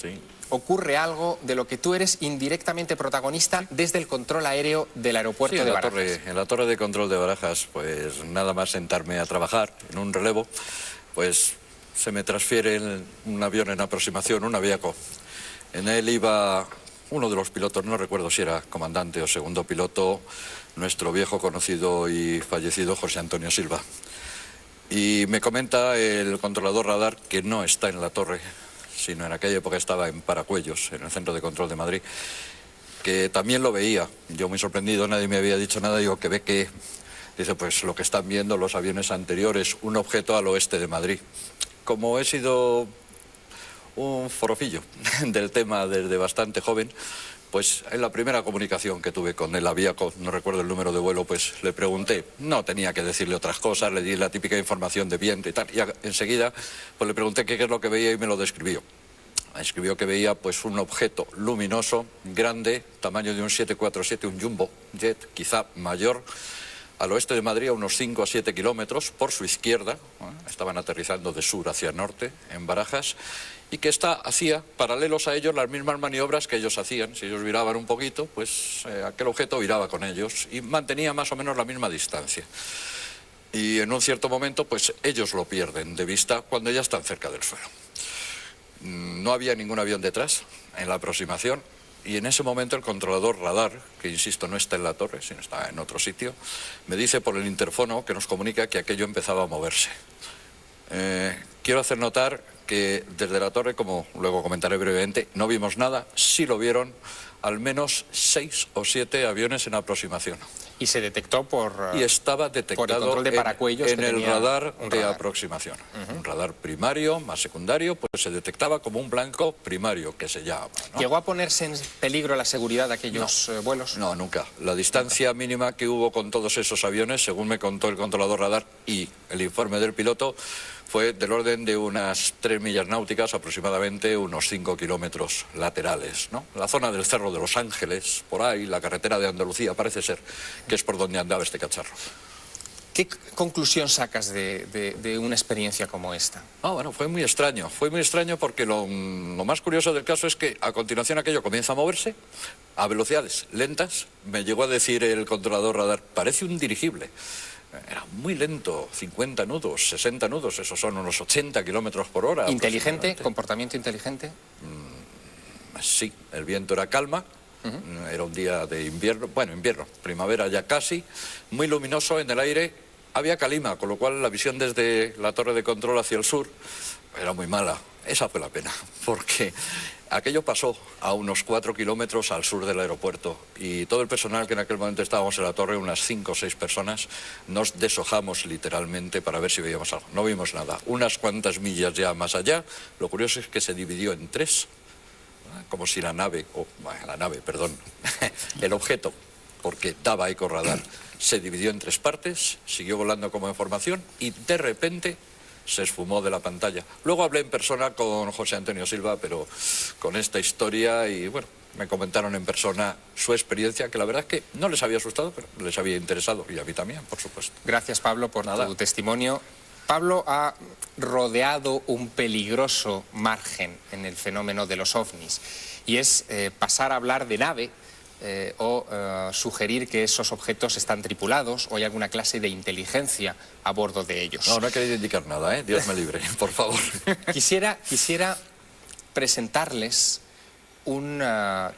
ocurre algo de lo que tú eres indirectamente protagonista desde el control aéreo del aeropuerto de Barajas. En la torre de control de Barajas, pues nada más sentarme a trabajar en un relevo, pues se me transfiere un avión en aproximación, un Aviaco. En él iba uno de los pilotos, no recuerdo si era comandante o segundo piloto, nuestro viejo conocido y fallecido José Antonio Silva. Y me comenta el controlador radar que no está en la torre, sino en aquella época estaba en Paracuellos, en el centro de control de Madrid, que también lo veía. Yo muy sorprendido, nadie me había dicho nada, digo que ve que... Dice, pues lo que están viendo los aviones anteriores, un objeto al oeste de Madrid. Como he sido un forofillo del tema desde bastante joven, pues en la primera comunicación que tuve con el Aviaco, no recuerdo el número de vuelo, pues le pregunté, no tenía que decirle otras cosas, le di la típica información de viento y tal, y enseguida pues le pregunté qué es lo que veía y me lo describió. Me escribió que veía pues un objeto luminoso, grande, tamaño de un 747, un jumbo jet, quizá mayor, al oeste de Madrid, a unos 5 a 7 kilómetros, por su izquierda, estaban aterrizando de sur hacia norte, en Barajas, y que hacía paralelos a ellos las mismas maniobras que ellos hacían. Si ellos viraban un poquito, pues aquel objeto viraba con ellos y mantenía más o menos la misma distancia. Y en un cierto momento, pues ellos lo pierden de vista cuando ya están cerca del suelo. No había ningún avión detrás en la aproximación. y en ese momento el controlador radar, que insisto no está en la torre, sino está en otro sitio, me dice por el interfono que nos comunica que aquello empezaba a moverse. Quiero hacer notar que desde la torre, como luego comentaré brevemente, no vimos nada, sí lo vieron al menos 6 o 7 aviones en aproximación. Y se detectó y estaba detectado de paracuellos en el radar de aproximación. Un radar primario más secundario, pues se detectaba como un blanco primario, que se llama, ¿no? ¿Llegó a ponerse en peligro la seguridad de aquellos vuelos? No, nunca. La distancia mínima que hubo con todos esos aviones, según me contó el controlador radar y el informe del piloto, fue del orden de unas 3 millas náuticas, aproximadamente unos 5 kilómetros laterales, ¿no? La zona del Cerro de Los Ángeles, por ahí, la carretera de Andalucía, parece ser que es por donde andaba este cacharro. ¿Qué conclusión sacas de una experiencia como esta? Bueno, fue muy extraño porque lo más curioso del caso es que a continuación aquello comienza a moverse a velocidades lentas. Me llegó a decir el controlador radar, parece un dirigible. Era muy lento, 50 nudos, 60 nudos, esos son unos 80 kilómetros por hora. ¿Inteligente? ¿Comportamiento inteligente? Sí, el viento era calma. Era un día de invierno, primavera ya casi, muy luminoso en el aire, había calima, con lo cual la visión desde la torre de control hacia el sur era muy mala. Esa fue la pena, porque aquello pasó a unos 4 kilómetros al sur del aeropuerto y todo el personal que en aquel momento estábamos en la torre, unas 5 o 6 personas, nos deshojamos literalmente para ver si veíamos algo. No vimos nada. Unas cuantas millas ya más allá, lo curioso es que se dividió en 3, como si el objeto, porque daba eco radar, se dividió en 3 partes, siguió volando como en formación y de repente se esfumó de la pantalla. Luego hablé en persona con José Antonio Silva, pero con esta historia y bueno, me comentaron en persona su experiencia, que la verdad es que no les había asustado, pero les había interesado y a mí también, por supuesto. Gracias, Pablo, por tu testimonio. Pablo ha rodeado un peligroso margen en el fenómeno de los ovnis y es pasar a hablar de nave o sugerir que esos objetos están tripulados o hay alguna clase de inteligencia a bordo de ellos. No he querido indicar nada, Dios me libre, por favor. Quisiera presentarles un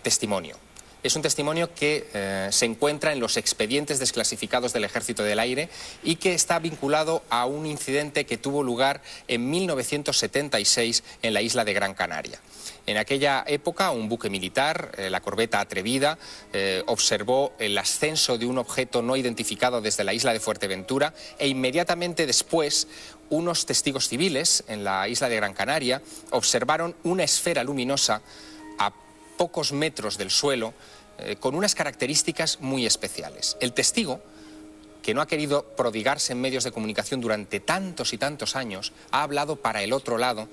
testimonio. Es un testimonio que se encuentra en los expedientes desclasificados del Ejército del Aire y que está vinculado a un incidente que tuvo lugar en 1976 en la isla de Gran Canaria. En aquella época, un buque militar, la corbeta Atrevida, observó el ascenso de un objeto no identificado desde la isla de Fuerteventura e inmediatamente después unos testigos civiles en la isla de Gran Canaria observaron una esfera luminosa a pocos metros del suelo con unas características muy especiales. El testigo, que no ha querido prodigarse en medios de comunicación durante tantos y tantos años, ha hablado para el otro lado,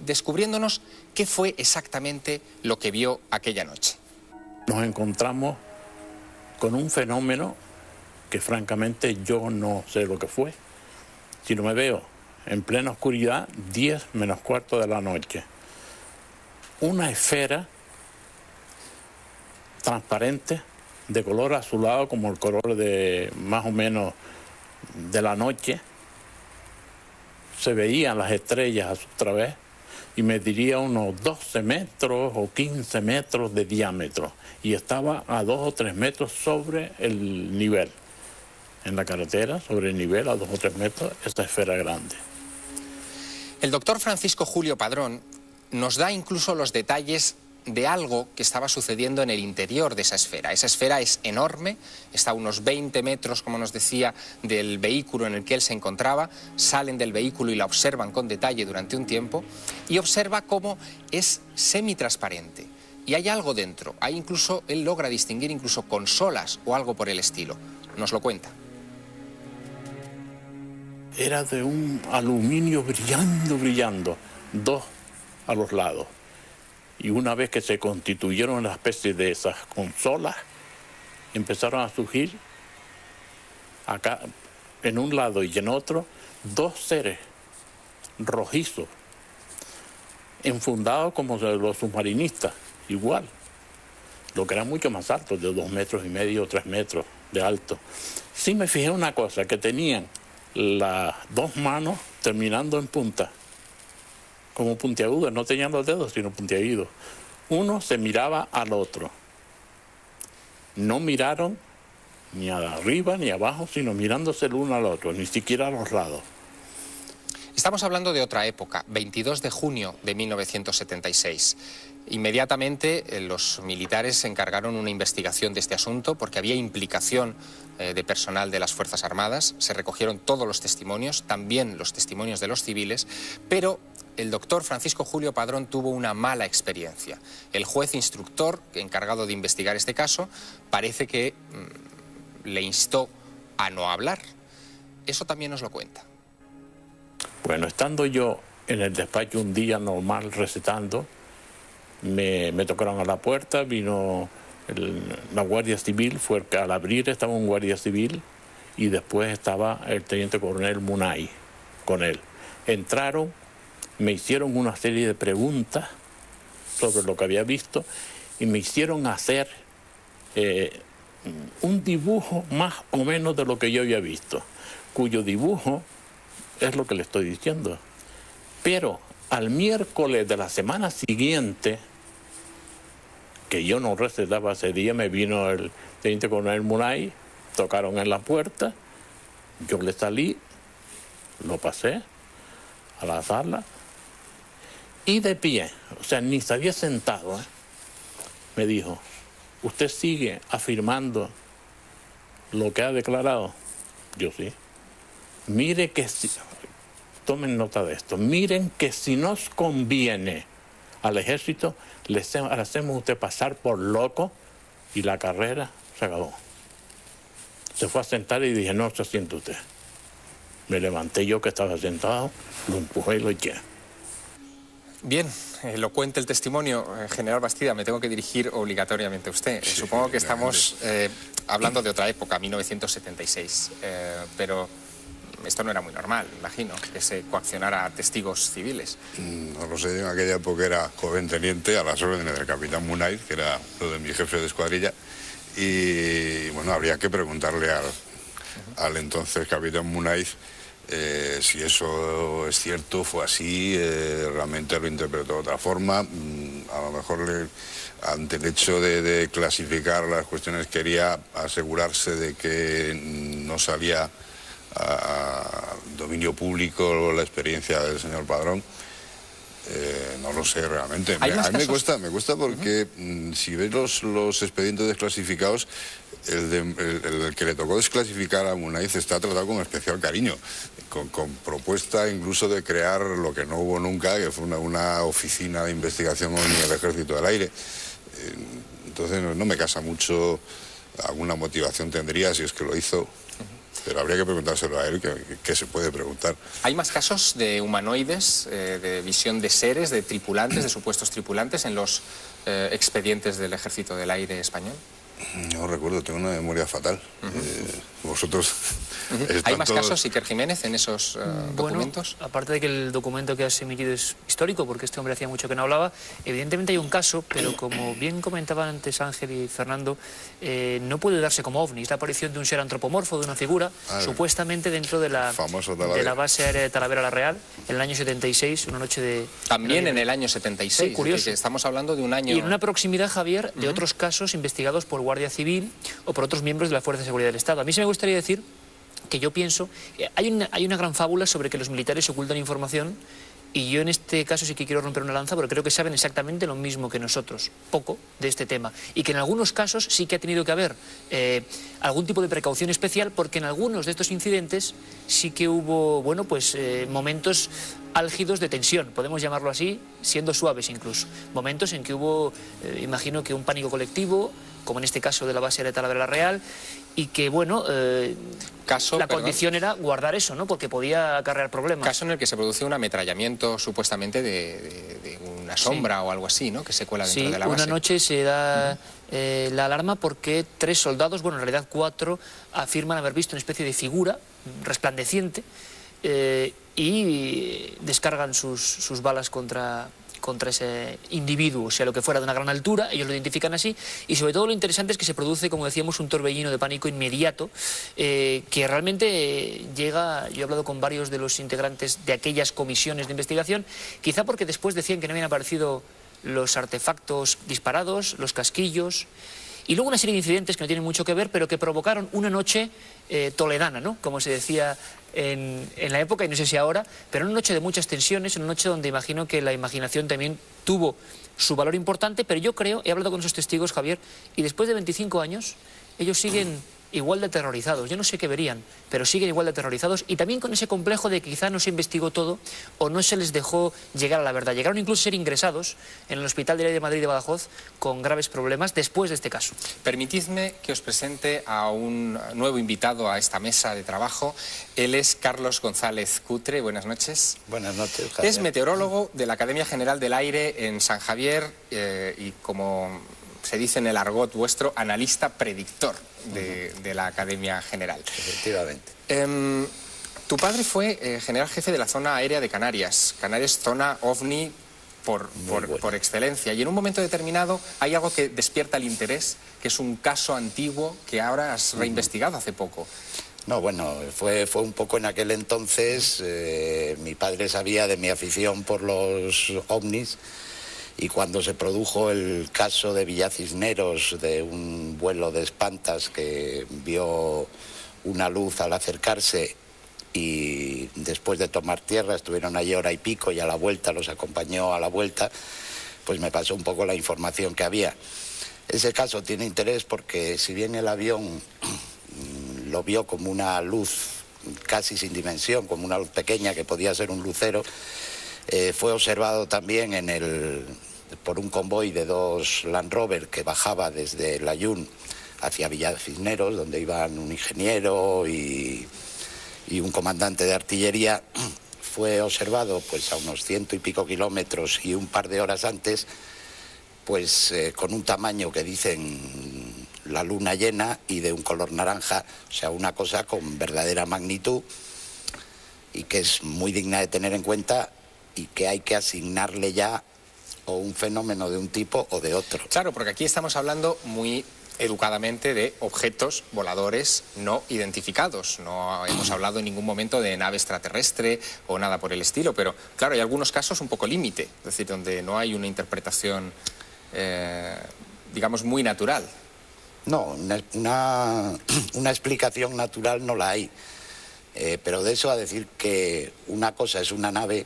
descubriéndonos qué fue exactamente lo que vio aquella noche. Nos encontramos con un fenómeno que francamente yo no sé lo que fue. Si no me veo en plena oscuridad, 10 menos cuarto de la noche. Una esfera transparente, de color azulado, como el color de más o menos de la noche. Se veían las estrellas a su través y mediría unos 12 metros o 15 metros de diámetro y estaba a 2 o 3 metros sobre el nivel. En la carretera, sobre el nivel, a 2 o 3 metros, esta esfera grande. El doctor Francisco Julio Padrón nos da incluso los detalles de algo que estaba sucediendo en el interior de esa esfera. Esa esfera es enorme, está a unos 20 metros, como nos decía, del vehículo en el que él se encontraba. Salen del vehículo y la observan con detalle durante un tiempo y observa cómo es semitransparente. Y hay algo dentro. Hay incluso, él logra distinguir incluso consolas o algo por el estilo. Nos lo cuenta. Era de un aluminio brillando, 2 a los lados. Y una vez que se constituyeron la especie de esas consolas, empezaron a surgir acá, en un lado y en otro, 2 seres rojizos, enfundados como los submarinistas, igual. Lo que era mucho más alto, de 2,5 metros o 3 metros de alto. Sí me fijé una cosa, que tenían las 2 manos terminando en punta, como puntiagudas, no tenían los dedos, sino puntiagudos. uno se miraba al otro. No miraron ni arriba ni abajo, sino mirándose el uno al otro, ni siquiera a los lados. Estamos hablando de otra época, 22 de junio de 1976. Inmediatamente los militares se encargaron una investigación de este asunto porque había implicación de personal de las Fuerzas Armadas. Se recogieron todos los testimonios, también los testimonios de los civiles, pero el doctor Francisco Julio Padrón tuvo una mala experiencia. El juez instructor encargado de investigar este caso parece que le instó a no hablar. Eso también nos lo cuenta. Bueno, estando yo en el despacho un día normal recetando, me tocaron a la puerta, vino la Guardia Civil, al abrir estaba un Guardia Civil y después estaba el Teniente Coronel Munay con él. Entraron, me hicieron una serie de preguntas sobre lo que había visto y me hicieron hacer un dibujo más o menos de lo que yo había visto, cuyo dibujo es lo que le estoy diciendo. Pero al miércoles de la semana siguiente, que yo no recetaba ese día, me vino el Teniente Coronel Munay, tocaron en la puerta, yo le salí, lo pasé a la sala y de pie, o sea, ni se había sentado, me dijo: ¿usted sigue afirmando lo que ha declarado? Yo sí. Mire que si, tomen nota de esto, miren que si nos conviene al ejército, le hacemos a usted pasar por loco y la carrera se acabó. Se fue a sentar y dije: no se siente usted. Me levanté yo que estaba sentado, lo empujé y lo eché. Bien, lo cuenta el testimonio. General Bastida, me tengo que dirigir obligatoriamente a usted. Sí, supongo que estamos hablando de otra época, 1976, pero esto no era muy normal, imagino, que se coaccionara a testigos civiles. No lo sé, en aquella época era joven teniente a las órdenes del capitán Munay, que era lo de mi jefe de escuadrilla, y bueno, habría que preguntarle al entonces capitán Munay si eso es cierto, fue así, realmente lo interpretó de otra forma. A lo mejor ante el hecho de clasificar las cuestiones quería asegurarse de que no salía a dominio público la experiencia del señor Padrón. No lo sé realmente. A mí me cuesta porque si ves los expedientes desclasificados, el que le tocó desclasificar a Munay está tratado con especial cariño, con propuesta incluso de crear lo que no hubo nunca, que fue una oficina de investigación en el Ejército del Aire. Entonces no me casa mucho, alguna motivación tendría si es que lo hizo. Pero habría que preguntárselo a él, que se puede preguntar. ¿Hay más casos de humanoides, de visión de seres, de tripulantes, de supuestos tripulantes en los expedientes del Ejército del Aire español? No recuerdo, tengo una memoria fatal. Vosotros... ¿Hay más casos, Iker Jiménez, en esos documentos? Bueno, aparte de que el documento que has emitido es histórico, porque este hombre hacía mucho que no hablaba, evidentemente hay un caso, pero como bien comentaban antes Ángel y Fernando, no puede darse como ovni. Es la aparición de un ser antropomorfo, de una figura, supuestamente dentro de la base aérea de Talavera la Real, en el año 76, una noche de... También en el año 76, sí, curioso. Que estamos hablando de un año... Y en una proximidad, Javier, de otros casos investigados por Guardia Civil o por otros miembros de la Fuerza de Seguridad del Estado. A mí sí me gustaría decir que yo pienso, hay una gran fábula sobre que los militares ocultan información, y yo en este caso sí que quiero romper una lanza, porque creo que saben exactamente lo mismo que nosotros, poco, de este tema, y que en algunos casos sí que ha tenido que haber algún tipo de precaución especial, porque en algunos de estos incidentes sí que hubo, bueno, pues momentos álgidos de tensión, podemos llamarlo así, siendo suaves incluso, momentos en que hubo, imagino que un pánico colectivo, como en este caso de la base aérea de Talavera la Real, y que, bueno, la condición era guardar eso, ¿no? Porque podía acarrear problemas. Caso en el que se produce un ametrallamiento supuestamente de una sombra o algo así, ¿no? Que se cuela dentro de la base. Una noche se da la alarma porque 3 soldados, bueno, en realidad 4, afirman haber visto una especie de figura resplandeciente y descargan sus balas contra ese individuo, sea lo que fuera, de una gran altura. Ellos lo identifican así, y sobre todo lo interesante es que se produce, como decíamos, un torbellino de pánico inmediato, que realmente llega. Yo he hablado con varios de los integrantes de aquellas comisiones de investigación, quizá porque después decían que no habían aparecido los artefactos disparados, los casquillos, y luego una serie de incidentes que no tienen mucho que ver, pero que provocaron una noche toledana, ¿no?, como se decía en la época, y no sé si ahora, pero una noche de muchas tensiones, una noche donde imagino que la imaginación también tuvo su valor importante, pero yo creo, he hablado con esos testigos, Javier, y después de 25 años, ellos siguen igual de aterrorizados. Yo no sé qué verían, pero siguen igual de aterrorizados, y también con ese complejo de que quizá no se investigó todo o no se les dejó llegar a la verdad. Llegaron incluso a ser ingresados en el Hospital de Madrid de Badajoz con graves problemas después de este caso. Permitidme que os presente a un nuevo invitado a esta mesa de trabajo. Él es Carlos González Cutre. Buenas noches. Buenas noches, Javier. Es meteorólogo de la Academia General del Aire en San Javier y, como se dice en el argot vuestro, analista predictor de la Academia General. Efectivamente. Tu padre fue general jefe de la zona aérea de Canarias. Canarias, zona OVNI por excelencia. Y en un momento determinado hay algo que despierta el interés, que es un caso antiguo que ahora has reinvestigado hace poco. No, bueno, fue un poco en aquel entonces. Mi padre sabía de mi afición por los ovnis, y cuando se produjo el caso de Villacisneros, de un vuelo de espantas que vio una luz al acercarse, y después de tomar tierra estuvieron allí hora y pico, y a la vuelta los acompañó a la vuelta, pues me pasó un poco la información que había. Ese caso tiene interés porque, si bien el avión lo vio como una luz casi sin dimensión, como una luz pequeña que podía ser un lucero, fue observado también por un convoy de 2 Land Rover que bajaba desde Layún hacia Villacisneros, donde iban un ingeniero y un comandante de artillería. Fue observado pues a unos 100 y pico kilómetros, y un par de horas antes, pues con un tamaño que dicen la luna llena y de un color naranja, o sea, una cosa con verdadera magnitud, y que es muy digna de tener en cuenta, y que hay que asignarle ya o un fenómeno de un tipo o de otro. Claro, porque aquí estamos hablando muy educadamente de objetos voladores no identificados. No hemos hablado en ningún momento de nave extraterrestre o nada por el estilo, pero claro, hay algunos casos un poco límite, es decir, donde no hay una interpretación, digamos, muy natural. No, una explicación natural no la hay, pero de eso a decir que una cosa es una nave,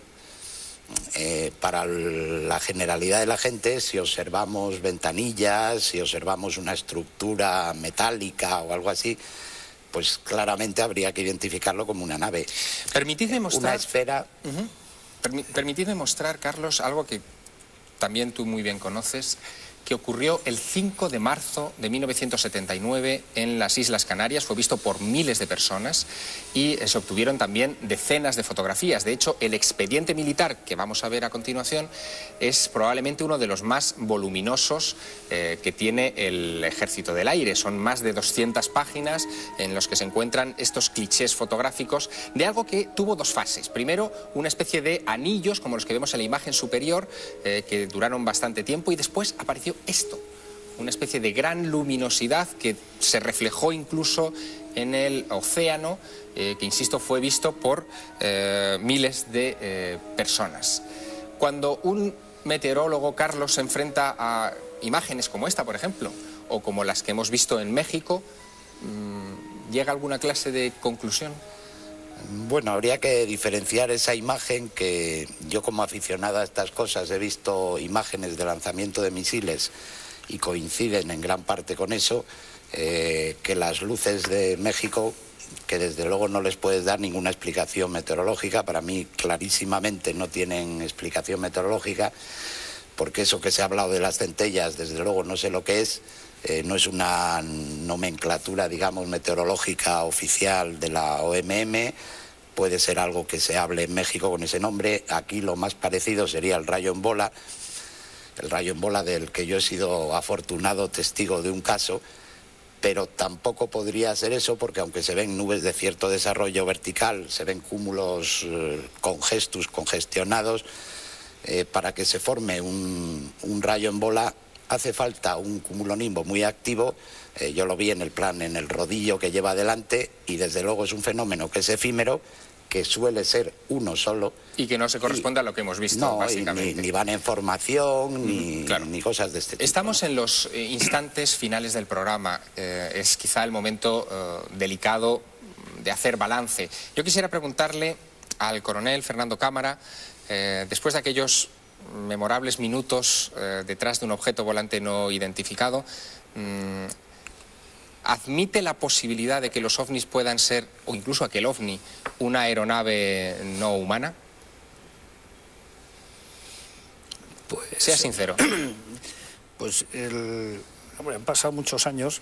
para la generalidad de la gente, si observamos ventanillas, si observamos una estructura metálica o algo así, pues claramente habría que identificarlo como una nave. Permitidme mostrar... Una esfera... Permitidme mostrar, Carlos, algo que también tú muy bien conoces, que ocurrió el 5 de marzo de 1979 en las Islas Canarias. Fue visto por miles de personas y se obtuvieron también decenas de fotografías. De hecho, el expediente militar que vamos a ver a continuación es probablemente uno de los más voluminosos que tiene el Ejército del Aire. Son más de 200 páginas en los que se encuentran estos clichés fotográficos de algo que tuvo 2 fases. Primero, una especie de anillos, como los que vemos en la imagen superior, que duraron bastante tiempo, y después apareció esto, una especie de gran luminosidad que se reflejó incluso en el océano, que, insisto, fue visto por miles de personas. Cuando un meteorólogo, Carlos, se enfrenta a imágenes como esta, por ejemplo, o como las que hemos visto en México, ¿llega a alguna clase de conclusión? Bueno, habría que diferenciar esa imagen, que yo, como aficionado a estas cosas, he visto imágenes de lanzamiento de misiles y coinciden en gran parte con eso, que las luces de México, que desde luego no les puedes dar ninguna explicación meteorológica, para mí clarísimamente no tienen explicación meteorológica, porque eso que se ha hablado de las centellas, desde luego no sé lo que es. No es una nomenclatura, digamos, meteorológica oficial de la OMM, puede ser algo que se hable en México con ese nombre. Aquí lo más parecido sería el rayo en bola del que yo he sido afortunado testigo de un caso, pero tampoco podría ser eso, porque aunque se ven nubes de cierto desarrollo vertical, se ven cúmulos congestionados, para que se forme un rayo en bola hace falta un cumulonimbo muy activo. Yo lo vi en el rodillo que lleva adelante, y desde luego es un fenómeno que es efímero que suele ser uno solo. Y que no se corresponde a lo que hemos visto, no, básicamente. Ni van en formación, ni cosas de este tipo. Estamos en los instantes finales del programa. Es quizá el momento delicado de hacer balance. Yo quisiera preguntarle al coronel Fernando Cámara, después de aquellos memorables minutos detrás de un objeto volante no identificado, ¿admite la posibilidad de que los ovnis puedan ser, o incluso aquel ovni, una aeronave no humana? Pues, sea sincero. Pues hombre, han pasado muchos años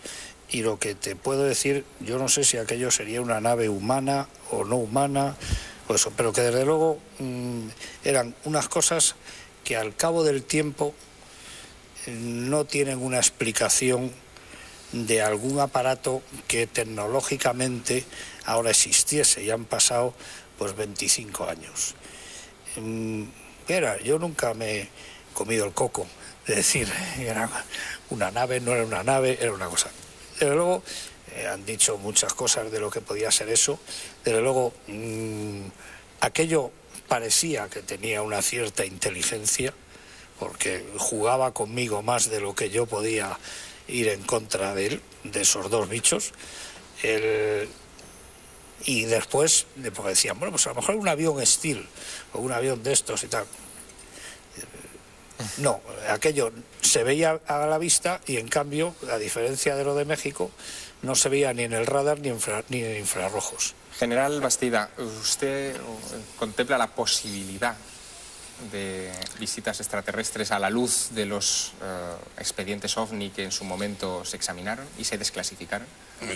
y lo que te puedo decir, yo no sé si aquello sería una nave humana o no humana, o eso, pero que desde luego eran unas cosas que al cabo del tiempo no tienen una explicación de algún aparato que tecnológicamente ahora existiese, y han pasado pues 25 años. Yo nunca me he comido el coco de decir era una nave, no era una nave, era una cosa. Desde luego han dicho muchas cosas de lo que podía ser eso. Desde luego aquello parecía que tenía una cierta inteligencia, porque jugaba conmigo más de lo que yo podía ir en contra de él, de esos dos bichos. Y después, porque decían, bueno, pues a lo mejor un avión Steel o un avión de estos y tal. No, aquello se veía a la vista y en cambio, a diferencia de lo de México, no se veía ni en el radar ni en infrarrojos. General Bastida, ¿usted contempla la posibilidad de visitas extraterrestres a la luz de los expedientes OVNI que en su momento se examinaron y se desclasificaron?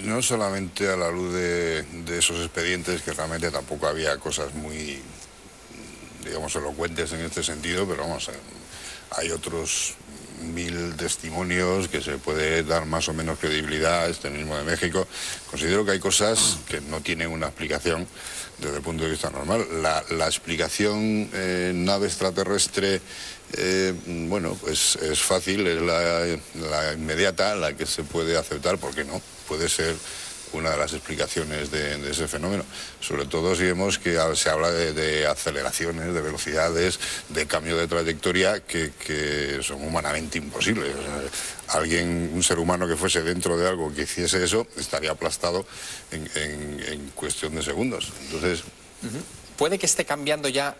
No solamente a la luz de esos expedientes, que realmente tampoco había cosas muy, digamos, elocuentes en este sentido, pero vamos, hay otros 1000 testimonios que se puede dar más o menos credibilidad, este mismo de México. Considero que hay cosas que no tienen una explicación desde el punto de vista normal. La explicación nave extraterrestre, bueno, pues es fácil, es la inmediata, la que se puede aceptar, porque no, puede ser una de las explicaciones de ese fenómeno, sobre todo si vemos que se habla de aceleraciones, de velocidades, de cambio de trayectoria que son humanamente imposibles. Un ser humano que fuese dentro de algo que hiciese eso, estaría aplastado en cuestión de segundos. Entonces, ¿puede que esté cambiando ya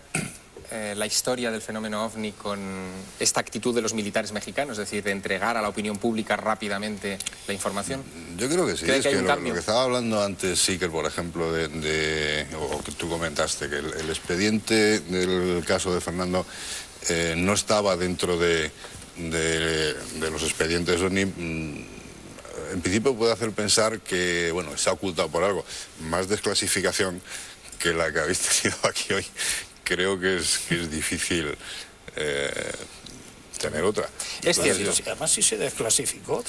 la historia del fenómeno OVNI con esta actitud de los militares mexicanos, es decir, de entregar a la opinión pública rápidamente la información? Yo creo que sí. ¿Cree que hay un lo cambio? que estaba hablando antes, Siker, por ejemplo, o que tú comentaste, que el expediente del caso de Fernando no estaba dentro de los expedientes OVNI. En principio puede hacer pensar que, bueno, se ha ocultado por algo. Más desclasificación que la que habéis tenido aquí hoy. Creo que es difícil tener otra. Es cierto. Además sí se desclasificó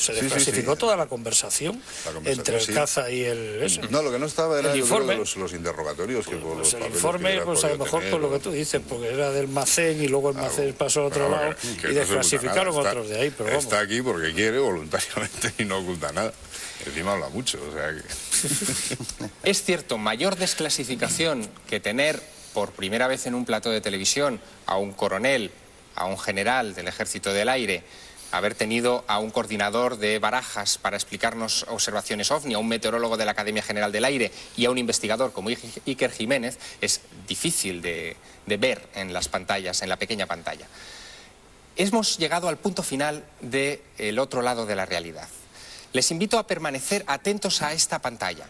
toda la conversación entre el caza y el... No, lo que no estaba era el informe, los interrogatorios. Pues el informe, pues a lo mejor por lo que tú dices, porque era del Macén y luego el Macén pasó a otro lado y desclasificaron otros de ahí. Pero vamos. Está aquí porque quiere voluntariamente y no oculta nada. Encima habla mucho, o sea que... Es cierto, mayor desclasificación que tener por primera vez en un plató de televisión a un coronel, a un general del Ejército del Aire, haber tenido a un coordinador de Barajas para explicarnos observaciones OVNI, a un meteorólogo de la Academia General del Aire y a un investigador como Iker Jiménez, es difícil de ver en las pantallas, en la pequeña pantalla. Hemos llegado al punto final del otro lado de la realidad. Les invito a permanecer atentos a esta pantalla,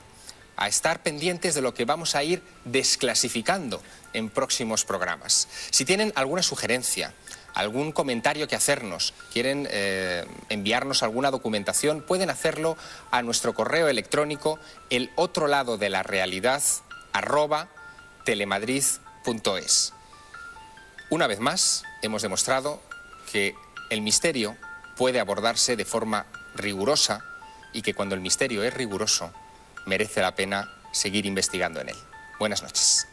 a estar pendientes de lo que vamos a ir desclasificando en próximos programas. Si tienen alguna sugerencia, algún comentario que hacernos, quieren enviarnos alguna documentación, pueden hacerlo a nuestro correo electrónico elotroladodelarrealidad@telemadrid.es. Una vez más, hemos demostrado que el misterio puede abordarse de forma rigurosa y que cuando el misterio es riguroso, merece la pena seguir investigando en él. Buenas noches.